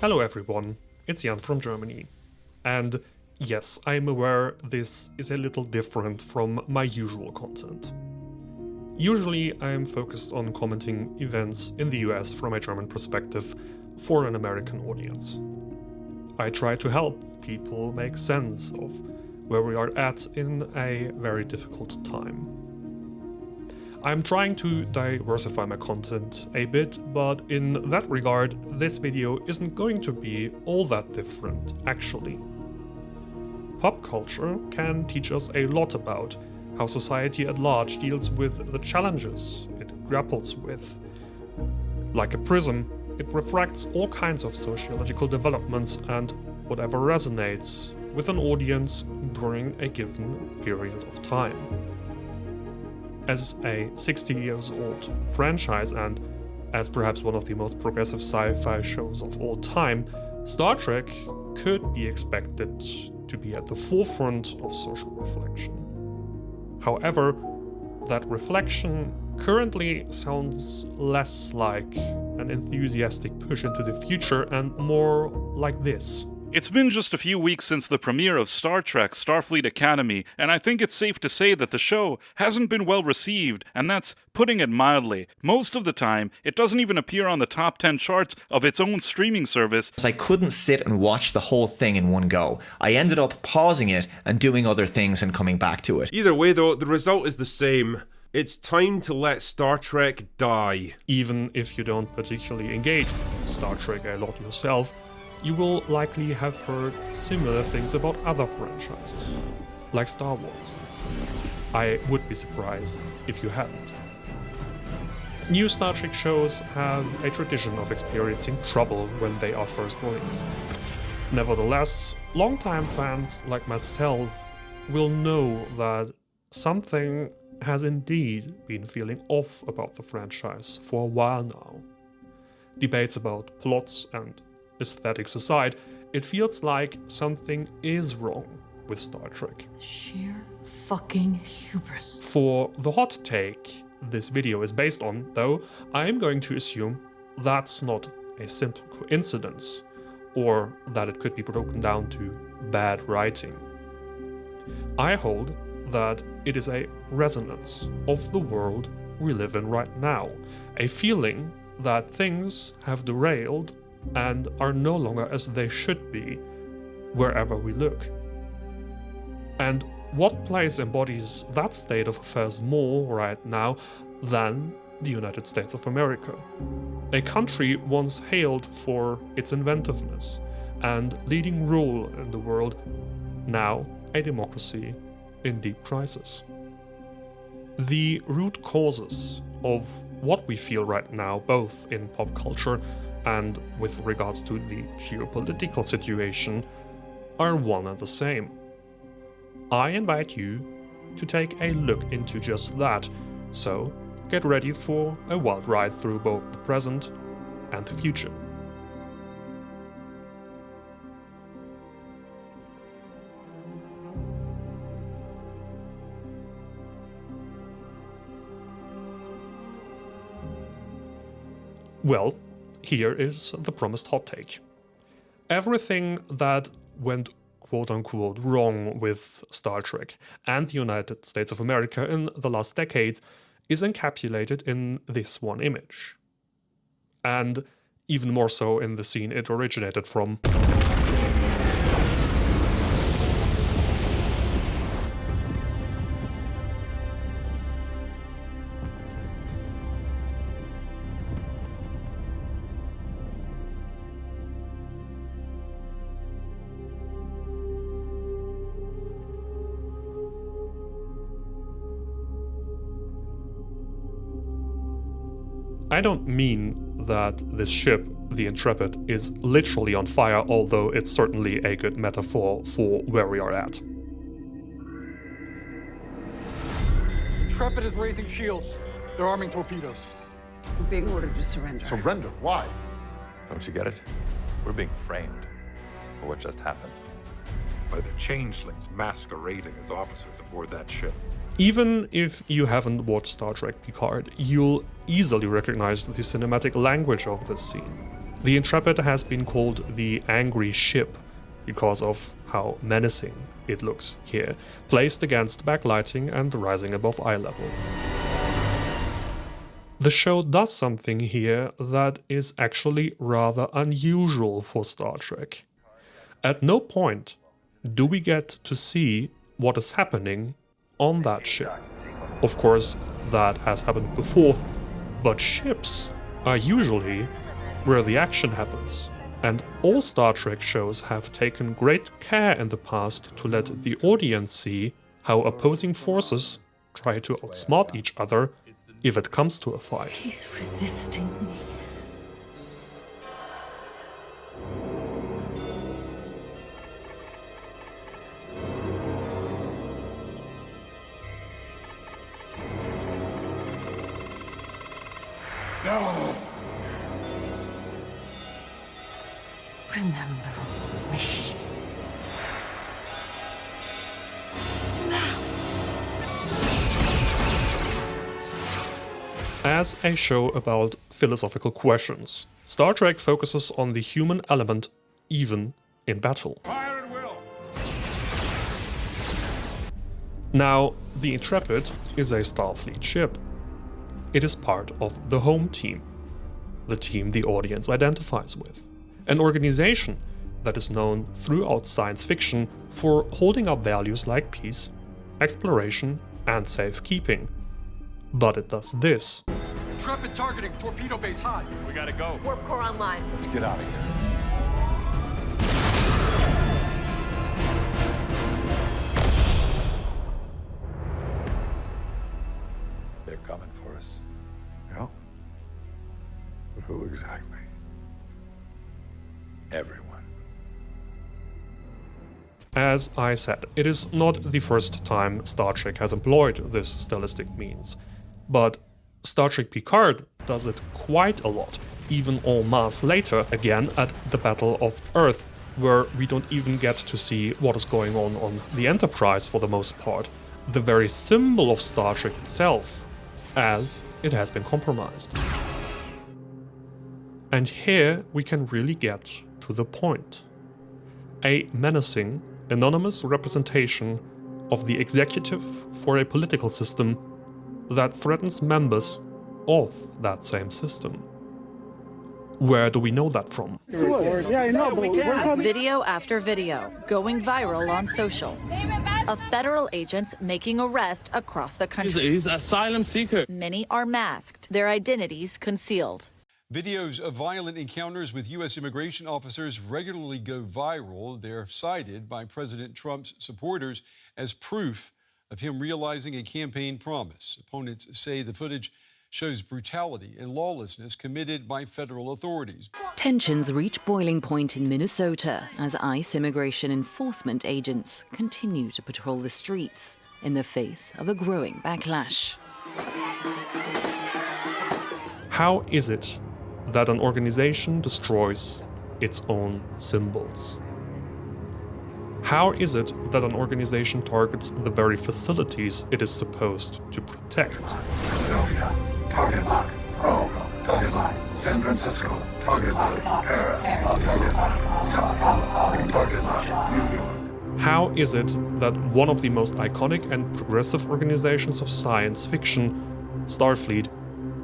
Hello everyone, it's Jan from Germany. And yes, I'm aware this is a little different from my usual content. Usually I'm focused on commenting events in the US from a German perspective for an American audience. I try to help people make sense of where we are at in a very difficult time. I'm trying to diversify my content a bit, but in that regard, this video isn't going to be all that different, actually. Pop culture can teach us a lot about how society at large deals with the challenges it grapples with. Like a prism, it refracts all kinds of sociological developments and whatever resonates with an audience during a given period of time. As a 60 years old franchise and as perhaps one of the most progressive sci-fi shows of all time, Star Trek could be expected to be at the forefront of social reflection. However, that reflection currently sounds less like an enthusiastic push into the future and more like this. It's been just a few weeks since the premiere of Star Trek Starfleet Academy, and I think it's safe to say that the show hasn't been well received, and that's putting it mildly. Most of the time, it doesn't even appear on the top 10 charts of its own streaming service. I couldn't sit and watch the whole thing in one go. I ended up pausing it and doing other things and coming back to it. Either way though, the result is the same. It's time to let Star Trek die. Even if you don't particularly engage with Star Trek a lot yourself, you will likely have heard similar things about other franchises, like Star Wars. I would be surprised if you hadn't. New Star Trek shows have a tradition of experiencing trouble when they are first released. Nevertheless, longtime fans like myself will know that something has indeed been feeling off about the franchise for a while now. Debates about plots and aesthetics aside, it feels like something is wrong with Star Trek. Sheer fucking hubris. For the hot take this video is based on, though, I'm going to assume that's not a simple coincidence, or that it could be broken down to bad writing. I hold that it is a resonance of the world we live in right now, a feeling that things have derailed and are no longer as they should be wherever we look. And what place embodies that state of affairs more right now than the United States of America? A country once hailed for its inventiveness and leading rule in the world, now a democracy in deep crisis. The root causes of what we feel right now, both in pop culture and with regards to the geopolitical situation, are one and the same. I invite you to take a look into just that, so get ready for a wild ride through both the present and the future. Well, here is the promised hot take. Everything that went quote-unquote wrong with Star Trek and the United States of America in the last decades is encapsulated in this one image. And even more so in the scene it originated from. I don't mean that this ship, the Intrepid, is literally on fire, although it's certainly a good metaphor for where we are at. Intrepid is raising shields. They're arming torpedoes. We're being ordered to surrender. Surrender? Why? Don't you get it? We're being framed for what just happened. By the changelings masquerading as officers aboard that ship. Even if you haven't watched Star Trek Picard, you'll easily recognize the cinematic language of this scene. The Intrepid has been called the angry ship because of how menacing it looks here, placed against backlighting and rising above eye level. The show does something here that is actually rather unusual for Star Trek. At no point do we get to see what is happening on that ship. Of course, that has happened before, but ships are usually where the action happens. And all Star Trek shows have taken great care in the past to let the audience see how opposing forces try to outsmart each other if it comes to a fight. He's resisting me. No! Remember me. As a show about philosophical questions, Star Trek focuses on the human element even in battle. Fire at will! Now, the Intrepid is a Starfleet ship. It is part of the home team, the team the audience identifies with. An organization that is known throughout science fiction for holding up values like peace, exploration, and safekeeping. But it does this. Intrepid targeting torpedo base hot. We gotta go. Warp core online. Let's get out of here. They're coming for us. Yeah? But who exactly? Everyone. As I said, it is not the first time Star Trek has employed this stylistic means, but Star Trek Picard does it quite a lot, even en masse later, again at the Battle of Earth, where we don't even get to see what is going on the Enterprise for the most part, the very symbol of Star Trek itself, as it has been compromised. And here we can really get to the point. A menacing, anonymous representation of the executive for a political system that threatens members of that same system. Where do we know that from? Video after video going viral on social of federal agents making arrests across the country. He's an asylum seeker. Many are masked, their identities concealed. Videos of violent encounters with U.S. immigration officers regularly go viral. They're cited by President Trump's supporters as proof of him realizing a campaign promise. Opponents say the footage shows brutality and lawlessness committed by federal authorities. Tensions reach boiling point in Minnesota as ICE immigration enforcement agents continue to patrol the streets in the face of a growing backlash. How is it that an organization destroys its own symbols? How is it that an organization targets the very facilities it is supposed to protect? Philadelphia, target lock. Rome, target lock. San Francisco, target lock. Paris, target lock. Sao Paulo, target lock. New York. How is it that one of the most iconic and progressive organizations of science fiction, Starfleet,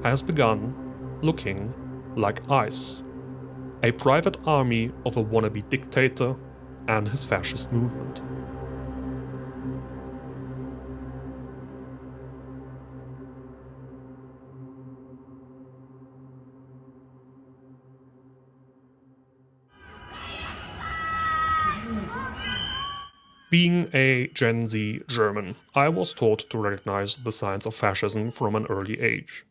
has begun looking like ICE, a private army of a wannabe dictator and his fascist movement? Being a Gen Z German, I was taught to recognize the signs of fascism from an early age.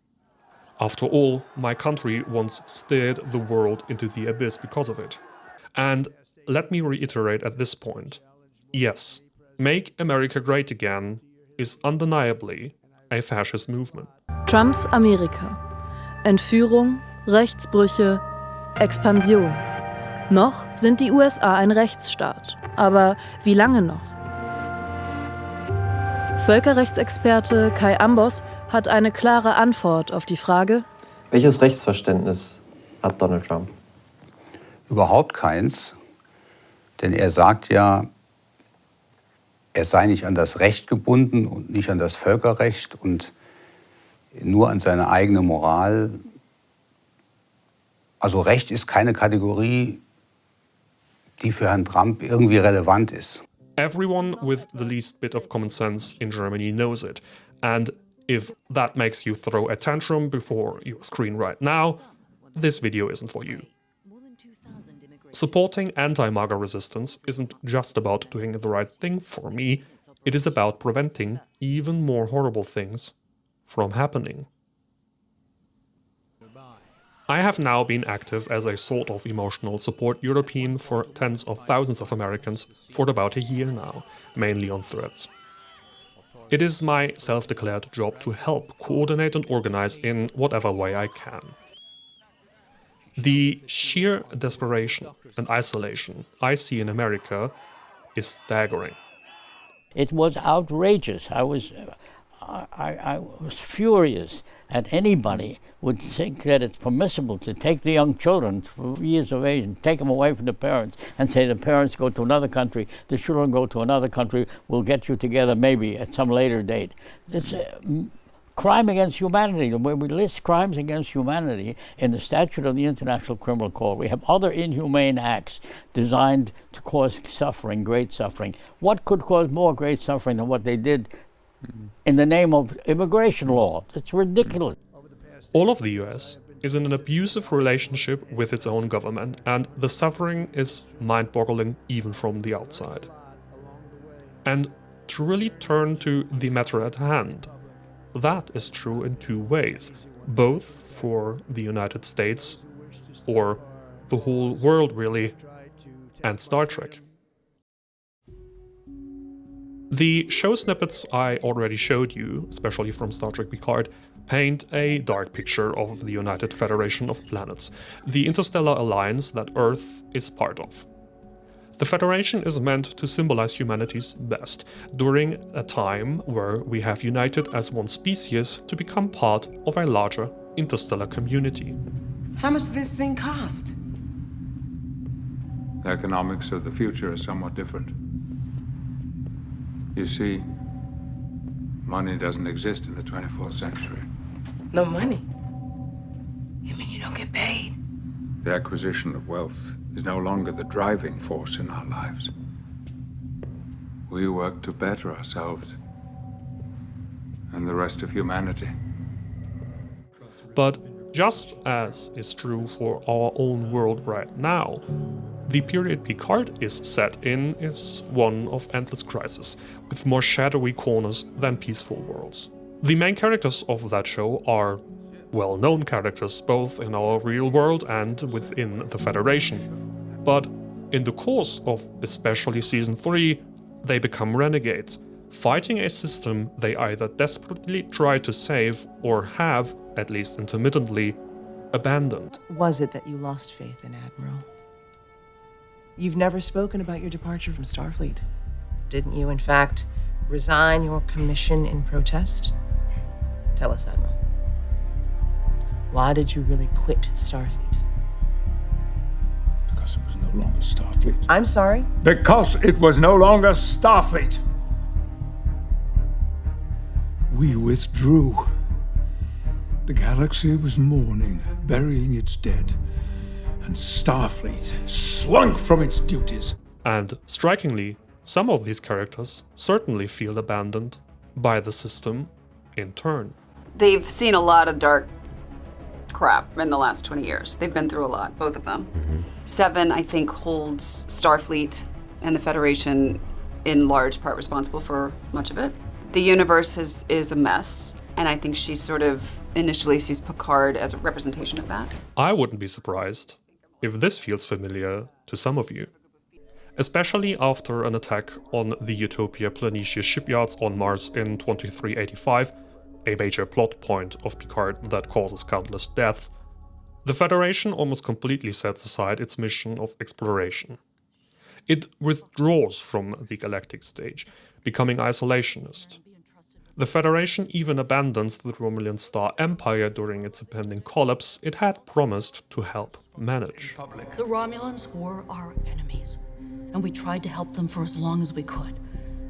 After all, my country once steered the world into the abyss because of it. And let me reiterate at this point, yes, Make America Great Again is undeniably a fascist movement. Trumps Amerika. Entführung, Rechtsbrüche, Expansion. Noch sind die USA ein Rechtsstaat. Aber wie lange noch? Völkerrechtsexperte Kai Ambos hat eine klare Antwort auf die Frage: Welches Rechtsverständnis hat Donald Trump? Überhaupt keins, denn er sagt ja, er sei nicht an das Recht gebunden und nicht an das Völkerrecht und nur an seine eigene Moral. Also Recht ist keine Kategorie, die für Herrn Trump irgendwie relevant ist. Everyone with the least bit of common sense in Germany knows it. And if that makes you throw a tantrum before your screen right now, this video isn't for you. Supporting anti-MAGA resistance isn't just about doing the right thing for me, it is about preventing even more horrible things from happening. I have now been active as a sort of emotional support European for tens of thousands of Americans for about a year now, mainly on Threads. It is my self-declared job to help coordinate and organize in whatever way I can. The sheer desperation and isolation I see in America is staggering. It was outrageous. I was furious at anybody would think that it's permissible to take the young children 4 years of age and take them away from the parents and say the parents go to another country, the children go to another country, we'll get you together maybe at some later date. It's crime against humanity. When we list crimes against humanity in the statute of the International Criminal Court, we have other inhumane acts designed to cause suffering, great suffering. What could cause more great suffering than what they did in the name of immigration law? It's ridiculous. All of the US is in an abusive relationship with its own government, and the suffering is mind-boggling even from the outside. And to really turn to the matter at hand, that is true in two ways, both for the United States, or the whole world really, and Star Trek. The show snippets I already showed you, especially from Star Trek Picard, paint a dark picture of the United Federation of Planets, the interstellar alliance that Earth is part of. The Federation is meant to symbolize humanity's best, during a time where we have united as one species to become part of a larger interstellar community. How much does this thing cost? The economics of the future are somewhat different. You see, money doesn't exist in the 24th century. No money? You mean you don't get paid? The acquisition of wealth is no longer the driving force in our lives. We work to better ourselves and the rest of humanity. But just as is true for our own world right now, the period Picard is set in is one of endless crisis, with more shadowy corners than peaceful worlds. The main characters of that show are well-known characters both in our real world and within the Federation. But in the course of especially Season 3, they become renegades, fighting a system they either desperately try to save or have, at least intermittently, abandoned. Was it that you lost faith in Admiral? You've never spoken about your departure from Starfleet. Didn't you, in fact, resign your commission in protest? Tell us, Admiral. Why did you really quit Starfleet? Because it was no longer Starfleet. I'm sorry? Because it was no longer Starfleet. We withdrew. The galaxy was mourning, burying its dead. And Starfleet slunk from its duties. And strikingly, some of these characters certainly feel abandoned by the system in turn. They've seen a lot of dark crap in the last 20 years. They've been through a lot, both of them. Seven, I think, holds Starfleet and the Federation in large part responsible for much of it. The universe is a mess, and I think she sort of initially sees Picard as a representation of that. I wouldn't be surprised if this feels familiar to some of you. Especially after an attack on the Utopia Planitia shipyards on Mars in 2385, a major plot point of Picard that causes countless deaths, the Federation almost completely sets aside its mission of exploration. It withdraws from the galactic stage, becoming isolationist. The Federation even abandons the Romulan Star Empire during its impending collapse it had promised to help. manage. The Romulans were our enemies, and we tried to help them for as long as we could.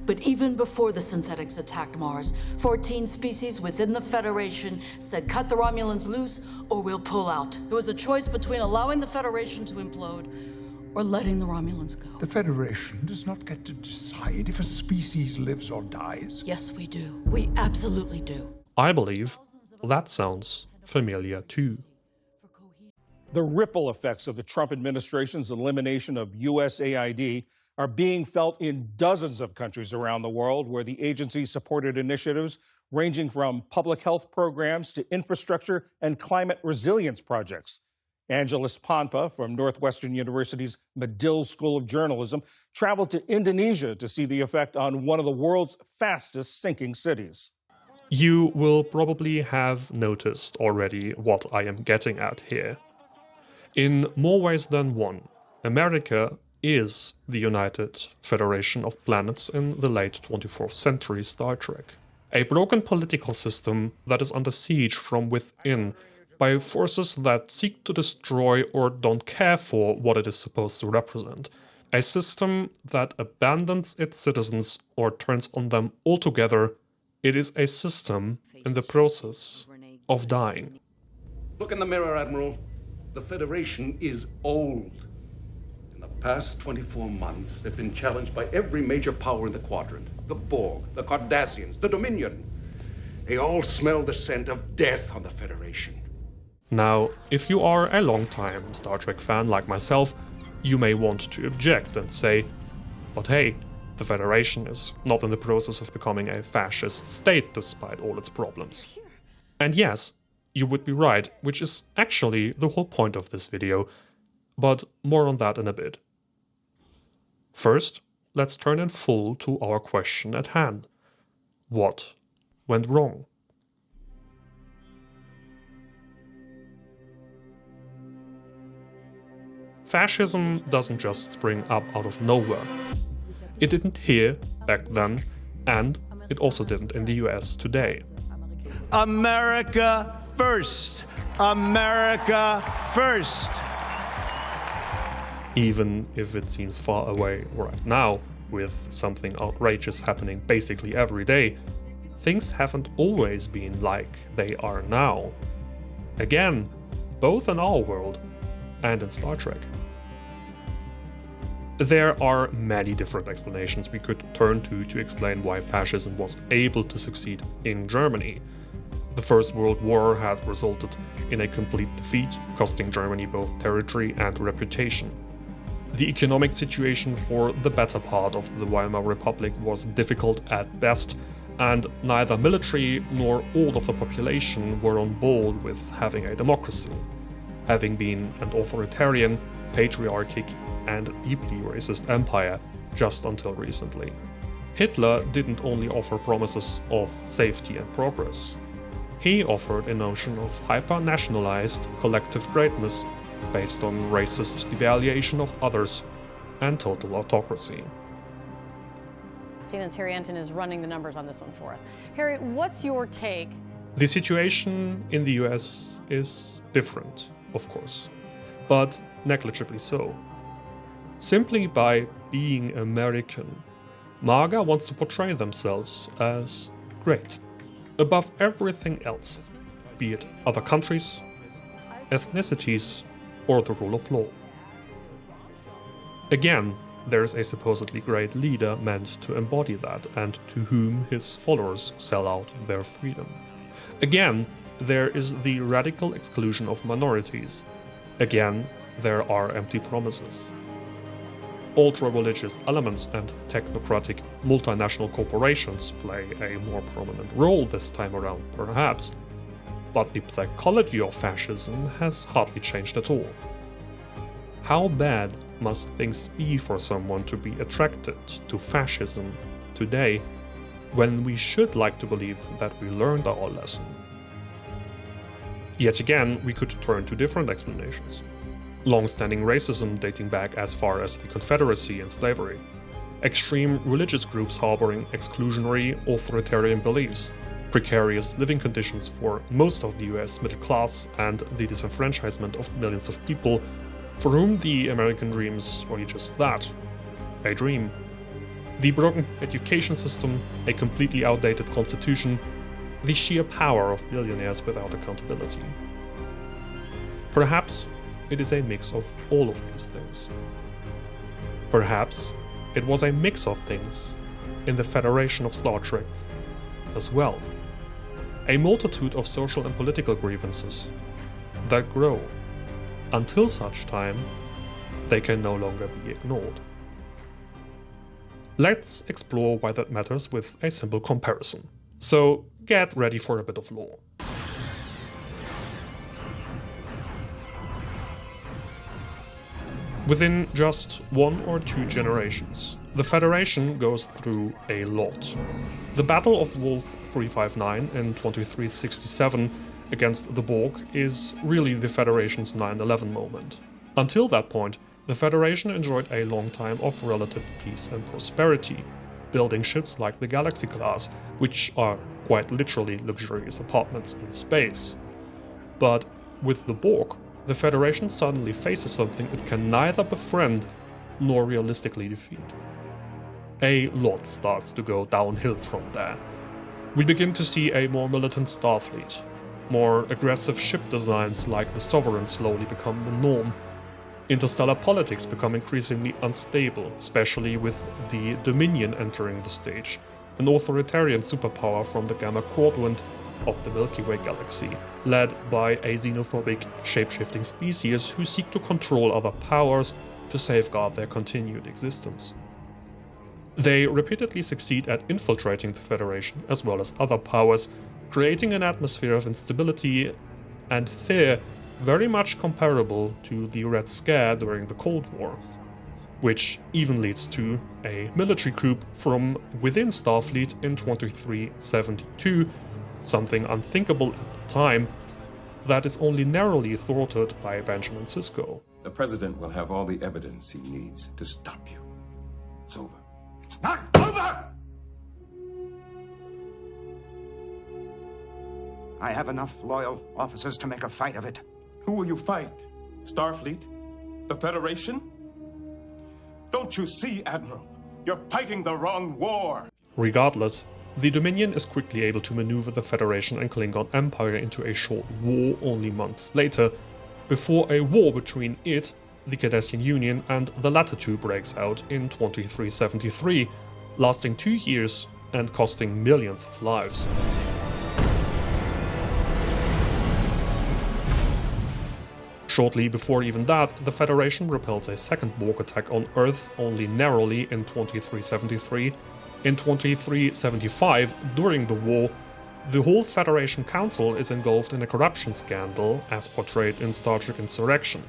But even before the synthetics attacked Mars, 14 species within the Federation said cut the Romulans loose or we'll pull out. It was a choice between allowing the Federation to implode or letting the Romulans go. The Federation does not get to decide if a species lives or dies. Yes, we do. We absolutely do. I believe that sounds familiar too. The ripple effects of the Trump administration's elimination of USAID are being felt in dozens of countries around the world where the agency supported initiatives ranging from public health programs to infrastructure and climate resilience projects. Angeles Pampa from Northwestern University's Medill School of Journalism traveled to Indonesia to see the effect on one of the world's fastest sinking cities. You will probably have noticed already what I am getting at here. In more ways than one, America is the United Federation of Planets in the late 24th century Star Trek. A broken political system that is under siege from within by forces that seek to destroy or don't care for what it is supposed to represent. A system that abandons its citizens or turns on them altogether. It is a system in the process of dying. Look in the mirror, Admiral. The Federation is old. In the past 24 months, they've been challenged by every major power in the quadrant. The Borg, the Cardassians, the Dominion. They all smell the scent of death on the Federation. Now, if you are a long-time Star Trek fan like myself, you may want to object and say, but hey, the Federation is not in the process of becoming a fascist state despite all its problems. And yes, you would be right, which is actually the whole point of this video, but more on that in a bit. First, let's turn in full to our question at hand. What went wrong? Fascism doesn't just spring up out of nowhere. It didn't here back then, and it also didn't in the US today. America first! America first! Even if it seems far away right now, with something outrageous happening basically every day, things haven't always been like they are now. Again, both in our world and in Star Trek. There are many different explanations we could turn to explain why fascism was able to succeed in Germany. The First World War had resulted in a complete defeat, costing Germany both territory and reputation. The economic situation for the better part of the Weimar Republic was difficult at best, and neither military nor all of the population were on board with having a democracy, having been an authoritarian, patriarchic and deeply racist empire just until recently. Hitler didn't only offer promises of safety and progress. He offered a notion of hyper-nationalized collective greatness based on racist devaluation of others and total autocracy. CNN's Harry Anton is running the numbers on this one for us. Harry, what's your take? The situation in the US is different, of course, but negligibly so. Simply by being American, MAGA wants to portray themselves as great, above everything else, be it other countries, ethnicities, or the rule of law. Again, there's a supposedly great leader meant to embody that and to whom his followers sell out their freedom. Again, there is the radical exclusion of minorities. Again, there are empty promises. Ultra-religious elements and technocratic multinational corporations play a more prominent role this time around, perhaps, but the psychology of fascism has hardly changed at all. How bad must things be for someone to be attracted to fascism today, when we should like to believe that we learned our lesson? Yet again, we could turn to different explanations. Long-standing racism dating back as far as the Confederacy and slavery, extreme religious groups harboring exclusionary, authoritarian beliefs, precarious living conditions for most of the US middle class, and the disenfranchisement of millions of people for whom the American dream is only just that, a dream. The broken education system, a completely outdated constitution, the sheer power of billionaires without accountability. Perhaps it is a mix of all of these things. Perhaps it was a mix of things in the Federation of Star Trek as well. A multitude of social and political grievances that grow until such time they can no longer be ignored. Let's explore why that matters with a simple comparison. So get ready for a bit of lore. Within just 1 or 2 generations, the Federation goes through a lot. The Battle of Wolf 359 in 2367 against the Borg is really the Federation's 9/11 moment. Until that point, the Federation enjoyed a long time of relative peace and prosperity, building ships like the Galaxy class, which are quite literally luxurious apartments in space. But with the Borg, the Federation suddenly faces something it can neither befriend nor realistically defeat. A lot starts to go downhill from there. We begin to see a more militant Starfleet. More aggressive ship designs like the Sovereign slowly become the norm. Interstellar politics become increasingly unstable, especially with the Dominion entering the stage, an authoritarian superpower from the Gamma Quadrant of the Milky Way galaxy, led by a xenophobic, shape-shifting species who seek to control other powers to safeguard their continued existence. They repeatedly succeed at infiltrating the Federation as well as other powers, creating an atmosphere of instability and fear very much comparable to the Red Scare during the Cold War, which even leads to a military coup from within Starfleet in 2372, something unthinkable at the time, that is only narrowly thwarted by Benjamin Sisko. The President will have all the evidence he needs to stop you. It's over. It's not over! I have enough loyal officers to make a fight of it. Who will you fight? Starfleet? The Federation? Don't you see, Admiral? You're fighting the wrong war! Regardless, the Dominion is quickly able to maneuver the Federation and Klingon Empire into a short war only months later, before a war between it, the Cardassian Union, and the latter two breaks out in 2373, lasting 2 years and costing millions of lives. Shortly before even that, the Federation repels a second Borg attack on Earth only narrowly in 2373. In 2375, during the war, the whole Federation Council is engulfed in a corruption scandal as portrayed in Star Trek Insurrection,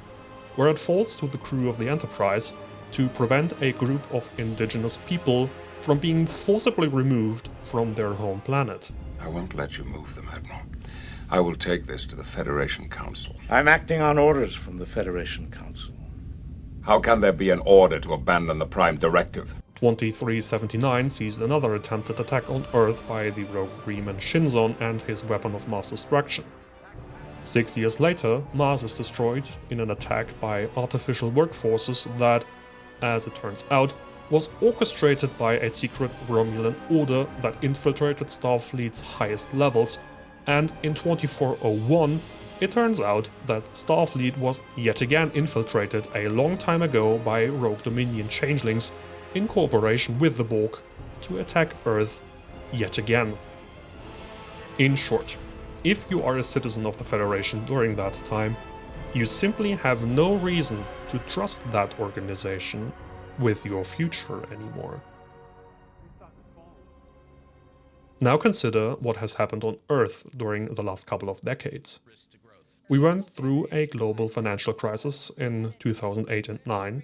where it falls to the crew of the Enterprise to prevent a group of indigenous people from being forcibly removed from their home planet. I won't let you move them, Admiral. I will take this to the Federation Council. I'm acting on orders from the Federation Council. How can there be an order to abandon the Prime Directive? 2379 sees another attempted attack on Earth by the rogue Reman Shinzon and his weapon of mass destruction. 6 years later, Mars is destroyed in an attack by artificial workforces that, as it turns out, was orchestrated by a secret Romulan order that infiltrated Starfleet's highest levels, and in 2401, it turns out that Starfleet was yet again infiltrated a long time ago by rogue Dominion changelings in cooperation with the Borg to attack Earth yet again. In short, if you are a citizen of the Federation during that time, you simply have no reason to trust that organization with your future anymore. Now consider what has happened on Earth during the last couple of decades. We went through a global financial crisis in 2008 and 9,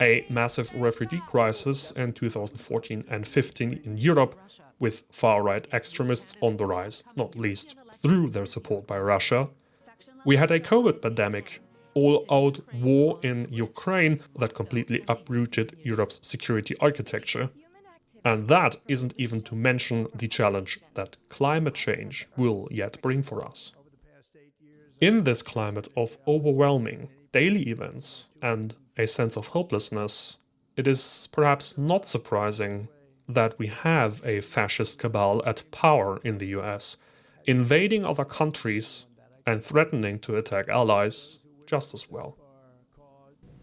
a massive refugee crisis in 2014 and 15 in Europe, with far-right extremists on the rise, not least through their support by Russia. We had a COVID pandemic, all-out war in Ukraine that completely uprooted Europe's security architecture. And that isn't even to mention the challenge that climate change will yet bring for us. In this climate of overwhelming daily events and a sense of hopelessness, it is perhaps not surprising that we have a fascist cabal at power in the US, invading other countries and threatening to attack allies just as well.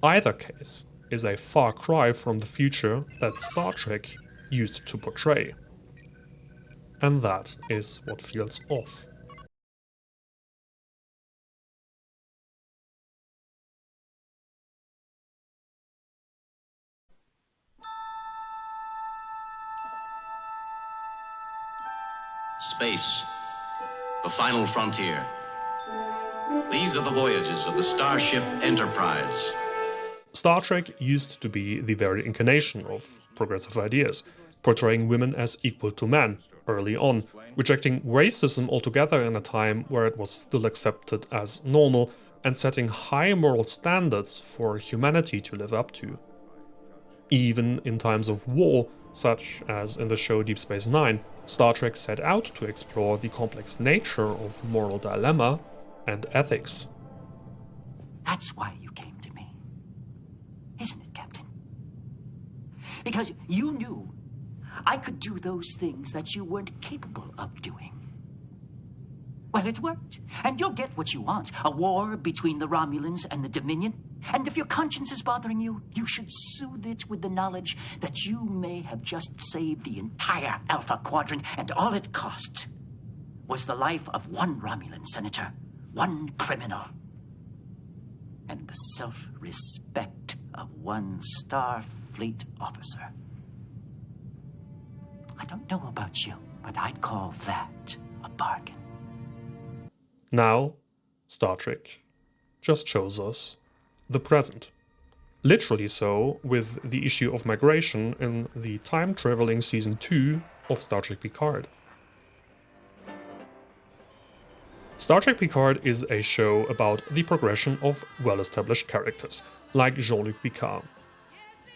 Either case is a far cry from the future that Star Trek used to portray. And that is what feels off. Space, the final frontier. These are the voyages of the Starship Enterprise. Star Trek used to be the very incarnation of progressive ideas, portraying women as equal to men early on, rejecting racism altogether in a time where it was still accepted as normal, and setting high moral standards for humanity to live up to. Even in times of war, such as in the show Deep Space Nine, Star Trek set out to explore the complex nature of moral dilemma and ethics. That's why you came to me, isn't it, Captain? Because you knew I could do those things that you weren't capable of doing. Well, it worked, and you'll get what you want, a war between the Romulans and the Dominion. And if your conscience is bothering you, you should soothe it with the knowledge that you may have just saved the entire Alpha Quadrant, and all it cost was the life of one Romulan senator, one criminal, and the self-respect of one Starfleet officer. I don't know about you, but I'd call that a bargain. Now, Star Trek just shows us the present. Literally so, with the issue of migration in the time-traveling Season 2 of Star Trek Picard. Star Trek Picard is a show about the progression of well-established characters, like Jean-Luc Picard.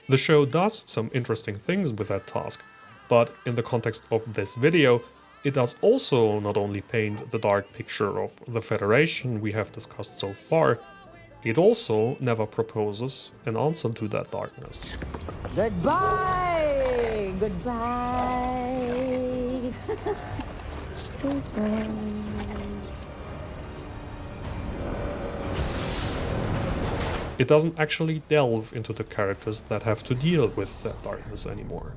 The show does some interesting things with that task, but in the context of this video, it does also not only paint the dark picture of the Federation we have discussed so far, it also never proposes an answer to that darkness. Goodbye! Goodbye! It doesn't actually delve into the characters that have to deal with that darkness anymore.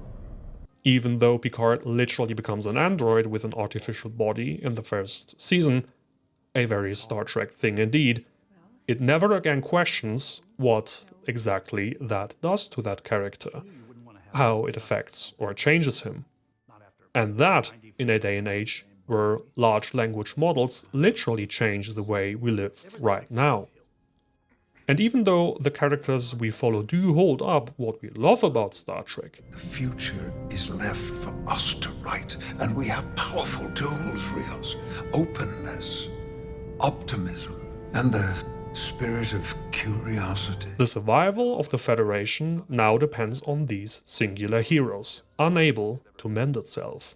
Even though Picard literally becomes an android with an artificial body in the first season, a very Star Trek thing indeed, it never again questions what exactly that does to that character, how it affects or changes him. And that in a day and age where large language models literally change the way we live right now. And even though the characters we follow do hold up what we love about Star Trek, The future is left for us to write, and we have powerful tools, Rios. Openness, optimism, and the spirit of curiosity. the survival of the Federation now depends on these singular heroes, unable to mend itself.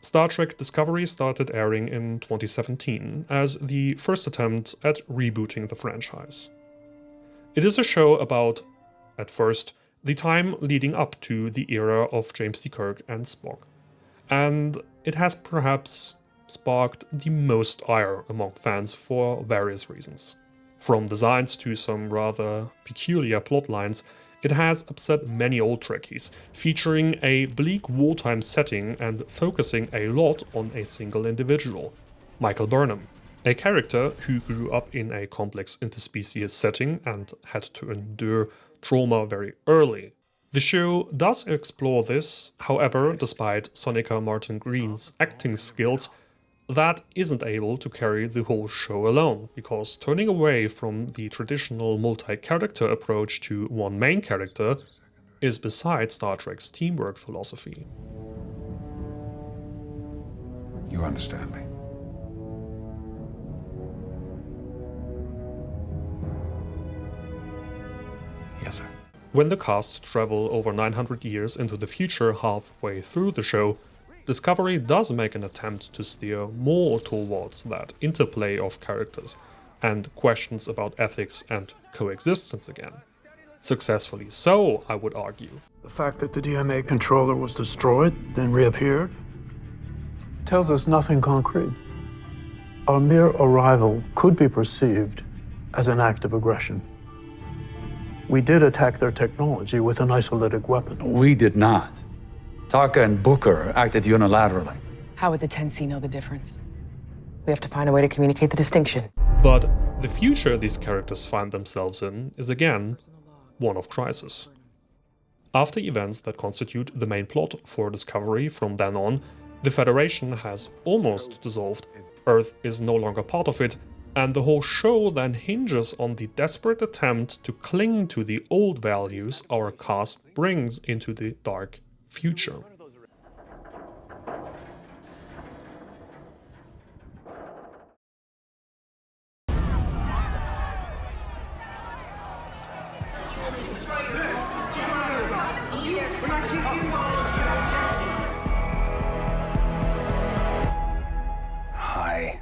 Star Trek Discovery started airing in 2017 as the first attempt at rebooting the franchise. It is a show about, at first, the time leading up to the era of James T. Kirk and Spock, and it has perhaps sparked the most ire among fans for various reasons. From designs to some rather peculiar plotlines, it has upset many old Trekkies, featuring a bleak wartime setting and focusing a lot on a single individual, Michael Burnham, a character who grew up in a complex interspecies setting and had to endure trauma very early. The show does explore this, however, despite Sonika Martin Green's acting skills, that isn't able to carry the whole show alone, because turning away from the traditional multi-character approach to one main character is beside Star Trek's teamwork philosophy. You understand me? When the cast travel over 900 years into the future halfway through the show, Discovery does make an attempt to steer more towards that interplay of characters and questions about ethics and coexistence again. Successfully so, I would argue. The fact that the DMA controller was destroyed, then reappeared, tells us nothing concrete. Our mere arrival could be perceived as an act of aggression. We did attack their technology with an isolated weapon. We did not. Taka and Booker acted unilaterally. How would the 10C know the difference? We have to find a way to communicate the distinction. But the future these characters find themselves in is again one of crisis. After events that constitute the main plot for Discovery from then on, the Federation has almost dissolved, Earth is no longer part of it, and the whole show then hinges on the desperate attempt to cling to the old values our cast brings into the dark future. Hi.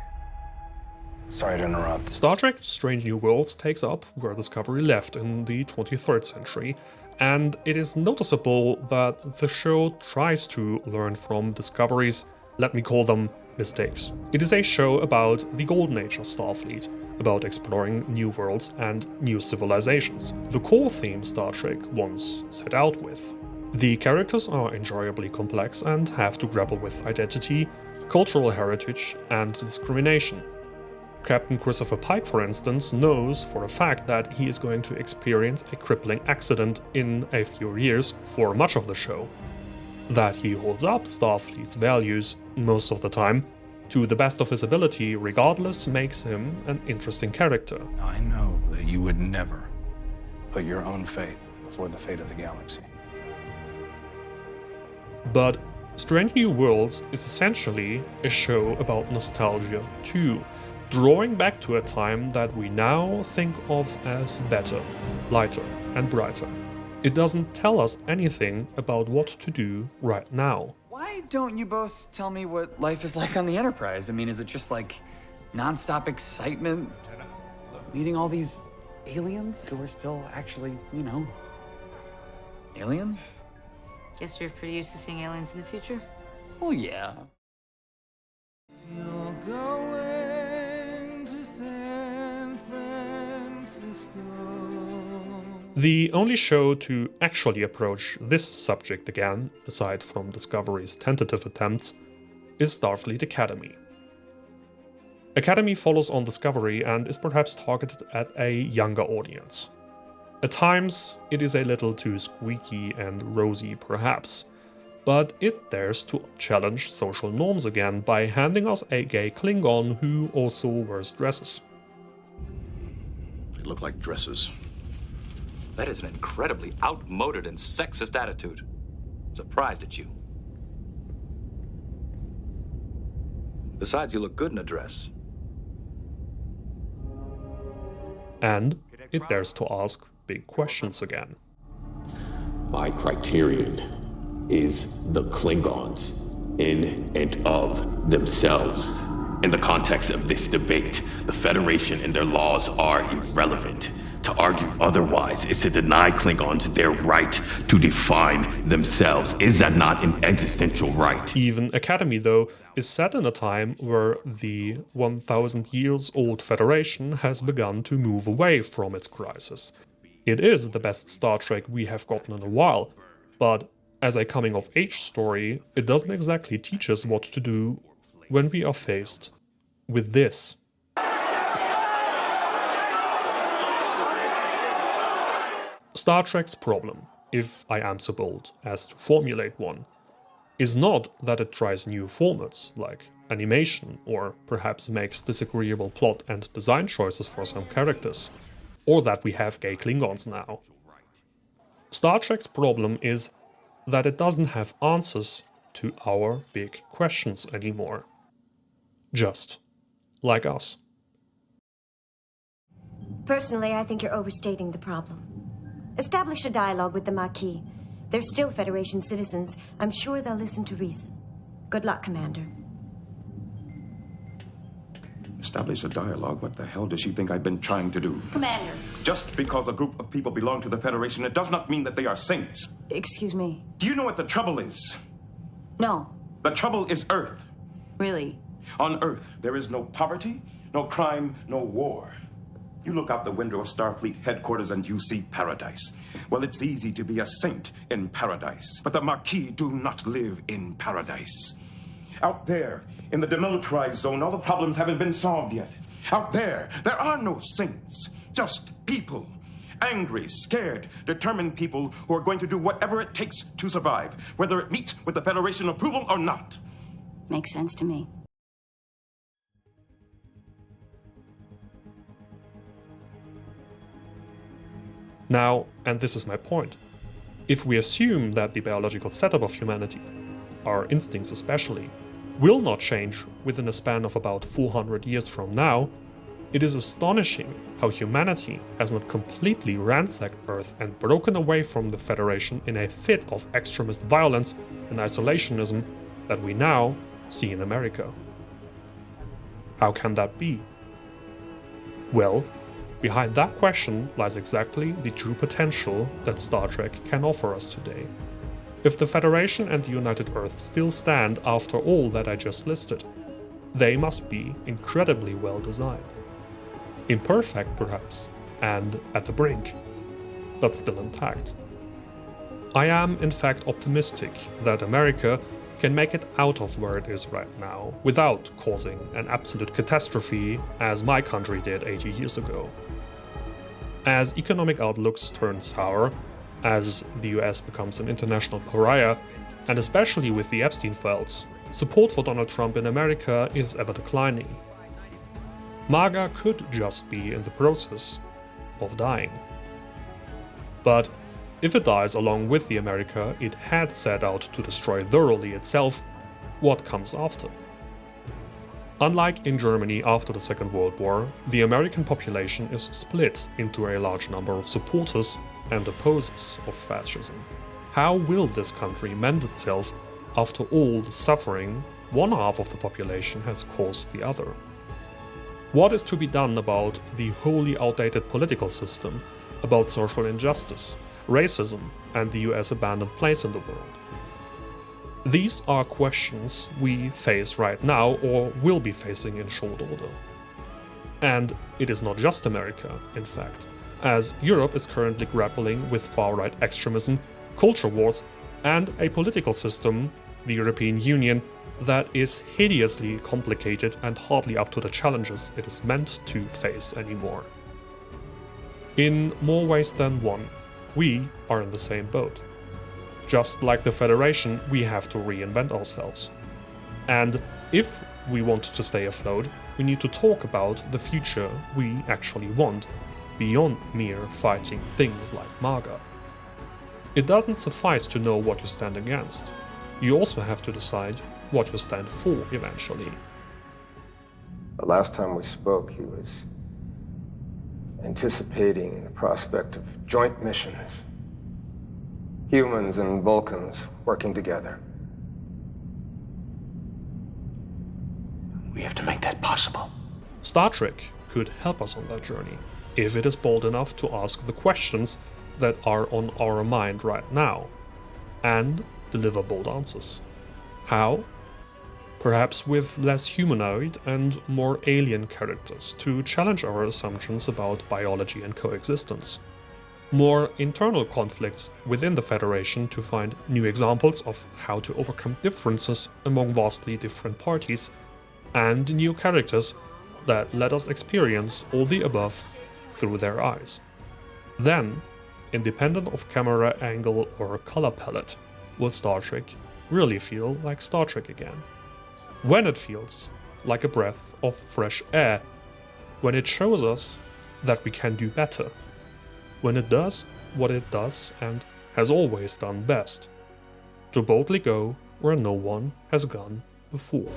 Sorry to interrupt. Star Trek Strange New Worlds takes up where Discovery left in the 23rd century, and it is noticeable that the show tries to learn from Discovery's, let me call them, mistakes. It is a show about the golden age of Starfleet, about exploring new worlds and new civilizations, the core theme Star Trek once set out with. The characters are enjoyably complex and have to grapple with identity, cultural heritage, and discrimination. Captain Christopher Pike, for instance, knows for a fact that he is going to experience a crippling accident in a few years for much of the show. That he holds up Starfleet's values, most of the time, to the best of his ability regardless makes him an interesting character. I know that you would never put your own fate before the fate of the galaxy. But Strange New Worlds is essentially a show about nostalgia too, drawing back to a time that we now think of as better, lighter, and brighter. It doesn't tell us anything about what to do right now. Why don't you both tell me what life is like on the Enterprise? I mean, is it just like nonstop excitement, meeting all these aliens who are still actually, you know, alien? Guess you're pretty used to seeing aliens in the future? Oh, yeah. You're going to San Francisco. The only show to actually approach this subject again, aside from Discovery's tentative attempts, is Starfleet Academy. Academy follows on Discovery and is perhaps targeted at a younger audience. At times, it is a little too squeaky and rosy perhaps, but it dares to challenge social norms again by handing us a gay Klingon who also wears dresses. They look like dresses. That is an incredibly outmoded and sexist attitude. I'm surprised at you. Besides, you look good in a dress. And it dares to ask big questions again. My criterion is the Klingons in and of themselves. In the context of this debate, the Federation and their laws are irrelevant. To argue otherwise is to deny Klingons their right to define themselves. Is that not an existential right? Even Academy, though, is set in a time where the 1,000 years old Federation has begun to move away from its crisis. It is the best Star Trek we have gotten in a while, but as a coming-of-age story, it doesn't exactly teach us what to do when we are faced with this. Star Trek's problem, if I am so bold as to formulate one, is not that it tries new formats, like animation, or perhaps makes disagreeable plot and design choices for some characters, or that we have gay Klingons now. Star Trek's problem is that it doesn't have answers to our big questions anymore. Just like us. Personally, I think you're overstating the problem. Establish a dialogue with the Maquis. They're still Federation citizens. I'm sure they'll listen to reason. Good luck, Commander. Establish a dialogue? What the hell does she think I've been trying to do? Commander. Just because a group of people belong to the Federation, it does not mean that they are saints. Excuse me. Do you know what the trouble is? No. The trouble is Earth. Really? On Earth, there is no poverty, no crime, no war. You look out the window of Starfleet headquarters and you see paradise. Well, it's easy to be a saint in paradise, but the Maquis do not live in paradise. Out there, in the demilitarized zone, all the problems haven't been solved yet. Out there are no saints, just people. Angry, scared, determined people who are going to do whatever it takes to survive, whether it meets with the Federation approval or not. Makes sense to me. Now, and this is my point, if we assume that the biological setup of humanity, our instincts especially, will not change within a span of about 400 years from now, it is astonishing how humanity has not completely ransacked Earth and broken away from the Federation in a fit of extremist violence and isolationism that we now see in America. How can that be? Well, behind that question lies exactly the true potential that Star Trek can offer us today. If the Federation and the United Earth still stand after all that I just listed, they must be incredibly well designed. Imperfect, perhaps, and at the brink, but still intact. I am, in fact, optimistic that America can make it out of where it is right now, without causing an absolute catastrophe as my country did 80 years ago. As economic outlooks turn sour, as the US becomes an international pariah, and especially with the Epstein files, support for Donald Trump in America is ever declining. MAGA could just be in the process of dying. But if it dies along with the America it had set out to destroy thoroughly itself, what comes after? Unlike in Germany after the Second World War, the American population is split into a large number of supporters and opposers of fascism. How will this country mend itself after all the suffering one half of the population has caused the other? What is to be done about the wholly outdated political system, about social injustice, racism, and the US abandoned place in the world? These are questions we face right now or will be facing in short order. And it is not just America, in fact, as Europe is currently grappling with far-right extremism, culture wars, and a political system, the European Union, that is hideously complicated and hardly up to the challenges it is meant to face anymore. In more ways than one, we are in the same boat. Just like the Federation, we have to reinvent ourselves. And if we want to stay afloat, we need to talk about the future we actually want, beyond mere fighting things like MAGA. It doesn't suffice to know what you stand against. You also have to decide what you stand for eventually. The last time we spoke, he was anticipating the prospect of joint missions. Humans and Vulcans working together. We have to make that possible. Star Trek could help us on that journey, if it is bold enough to ask the questions that are on our mind right now, and deliver bold answers. How? Perhaps with less humanoid and more alien characters to challenge our assumptions about biology and coexistence. More internal conflicts within the Federation to find new examples of how to overcome differences among vastly different parties, and new characters that let us experience all the above through their eyes. Then, independent of camera angle or color palette, will Star Trek really feel like Star Trek again. When it feels like a breath of fresh air, when it shows us that we can do better, when it does what it does and has always done best, to boldly go where no one has gone before.